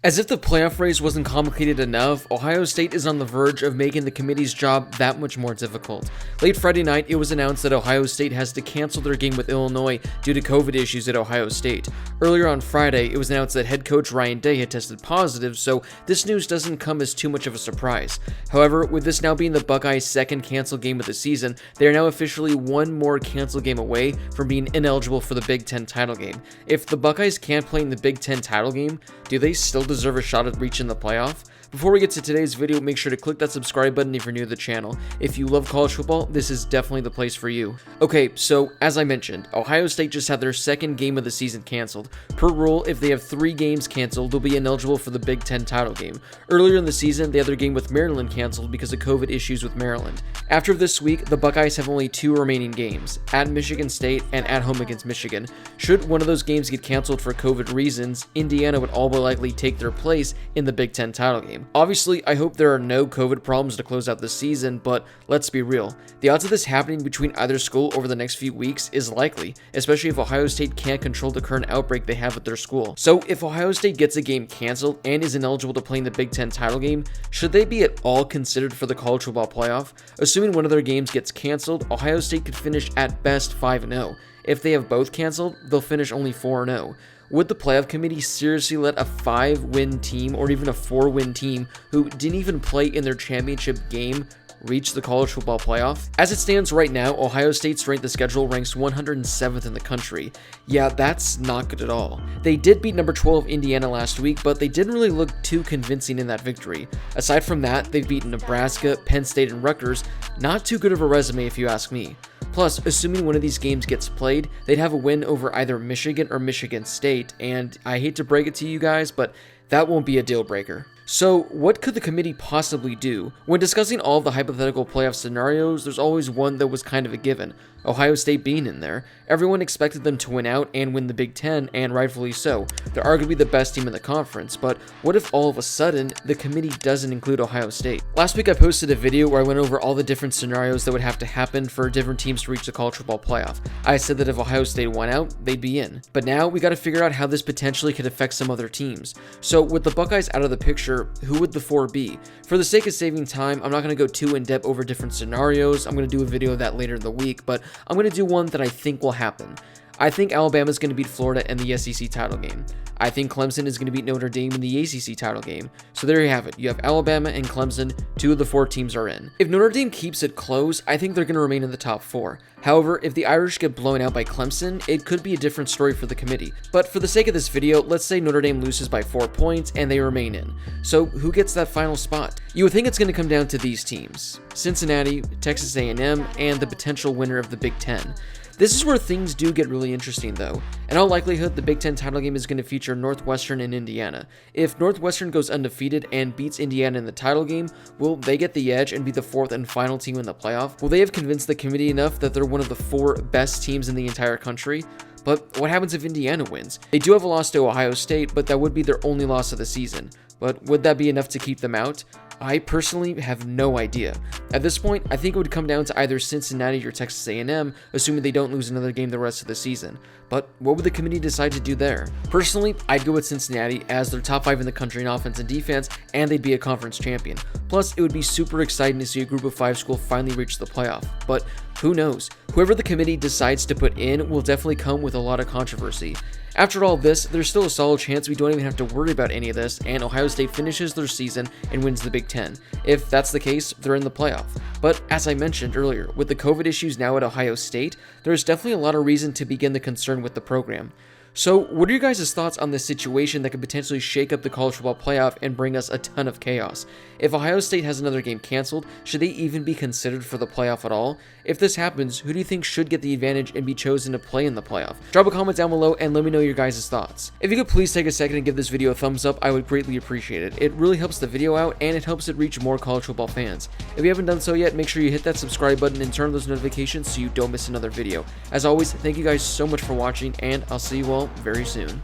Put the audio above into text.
As if the playoff race wasn't complicated enough, Ohio State is on the verge of making the committee's job that much more difficult. Late Friday night, it was announced that Ohio State has to cancel their game with Illinois due to COVID issues at Ohio State. Earlier on Friday, it was announced that head coach Ryan Day had tested positive, so this news doesn't come as too much of a surprise. However, with this now being the Buckeyes' second canceled game of the season, they are now officially one more canceled game away from being ineligible for the Big Ten title game. If the Buckeyes can't play in the Big Ten title game, do they still deserve a shot at reaching the playoff? Before we get to today's video, make sure to click that subscribe button if you're new to the channel. If you love college football, this is definitely the place for you. Okay, so as I mentioned, Ohio State just had their second game of the season canceled. Per rule, if they have 3 games canceled, they'll be ineligible for the Big Ten title game. Earlier in the season, they had their game with Maryland canceled because of COVID issues with Maryland. After this week, the Buckeyes have only 2 remaining games, at Michigan State and at home against Michigan. Should one of those games get canceled for COVID reasons, Indiana would all but likely take their place in the Big Ten title game. Obviously, I hope there are no COVID problems to close out the season, but let's be real. The odds of this happening between either school over the next few weeks is likely, especially if Ohio State can't control the current outbreak they have at their school. So if Ohio State gets a game canceled and is ineligible to play in the Big Ten title game, should they be at all considered for the college football playoff? Assuming one of their games gets canceled, Ohio State could finish at best 5-0. If they have both canceled, they'll finish only 4-0. Would the playoff committee seriously let a 5-win team or even a 4-win team who didn't even play in their championship game reach the college football playoff? As it stands right now, Ohio State's strength of schedule ranks 107th in the country. Yeah, that's not good at all. They did beat number 12 Indiana last week, but they didn't really look too convincing in that victory. Aside from that, they've beaten Nebraska, Penn State, and Rutgers. Not too good of a resume if you ask me. Plus, assuming one of these games gets played, they'd have a win over either Michigan or Michigan State, and I hate to break it to you guys, but that won't be a deal breaker. So, what could the committee possibly do? When discussing all of the hypothetical playoff scenarios, there's always one that was kind of a given. Ohio State being in there. Everyone expected them to win out and win the Big Ten, and rightfully so. They're arguably the best team in the conference, but what if all of a sudden, the committee doesn't include Ohio State? Last week I posted a video where I went over all the different scenarios that would have to happen for different teams to reach the college football playoff. I said that if Ohio State won out, they'd be in. But now, we gotta figure out how this potentially could affect some other teams. So, with the Buckeyes out of the picture, who would the 4 be? For the sake of saving time, I'm not going to go too in-depth over different scenarios. I'm going to do a video of that later in the week, but I'm going to do one that I think will happen. I think Alabama is going to beat Florida in the SEC title game. I think Clemson is going to beat Notre Dame in the ACC title game. So there you have it. You have Alabama and Clemson. 2 of the 4 teams are in. If Notre Dame keeps it close, I think they're going to remain in the top 4. However, if the Irish get blown out by Clemson, it could be a different story for the committee. But for the sake of this video, let's say Notre Dame loses by 4 points and they remain in. So who gets that final spot? You would think it's going to come down to these teams: Cincinnati, Texas A&M, and the potential winner of the Big Ten. This is where things do get really interesting though. In all likelihood, the Big Ten title game is going to feature Northwestern and Indiana. If Northwestern goes undefeated and beats Indiana in the title game, will they get the edge and be the 4th and final team in the playoff? Will they have convinced the committee enough that they're one of the 4 best teams in the entire country? But what happens if Indiana wins? They do have a loss to Ohio State, but that would be their only loss of the season. But would that be enough to keep them out? I personally have no idea. At this point, I think it would come down to either Cincinnati or Texas A&M, assuming they don't lose another game the rest of the season. But what would the committee decide to do there? Personally, I'd go with Cincinnati, as they're top 5 in the country in offense and defense, and they'd be a conference champion. Plus, it would be super exciting to see a group of 5 school finally reach the playoff. But who knows? Whoever the committee decides to put in will definitely come with a lot of controversy. After all this, there's still a solid chance we don't even have to worry about any of this, and Ohio State finishes their season and wins the Big Ten. If that's the case, they're in the playoff. But as I mentioned earlier, with the COVID issues now at Ohio State, there's definitely a lot of reason to begin the concern with the program. So, what are your guys' thoughts on this situation that could potentially shake up the college football playoff and bring us a ton of chaos? If Ohio State has another game canceled, should they even be considered for the playoff at all? If this happens, who do you think should get the advantage and be chosen to play in the playoff? Drop a comment down below and let me know your guys' thoughts. If you could please take a second and give this video a thumbs up, I would greatly appreciate it. It really helps the video out and it helps it reach more college football fans. If you haven't done so yet, make sure you hit that subscribe button and turn on those notifications so you don't miss another video. As always, thank you guys so much for watching, and I'll see you all very soon.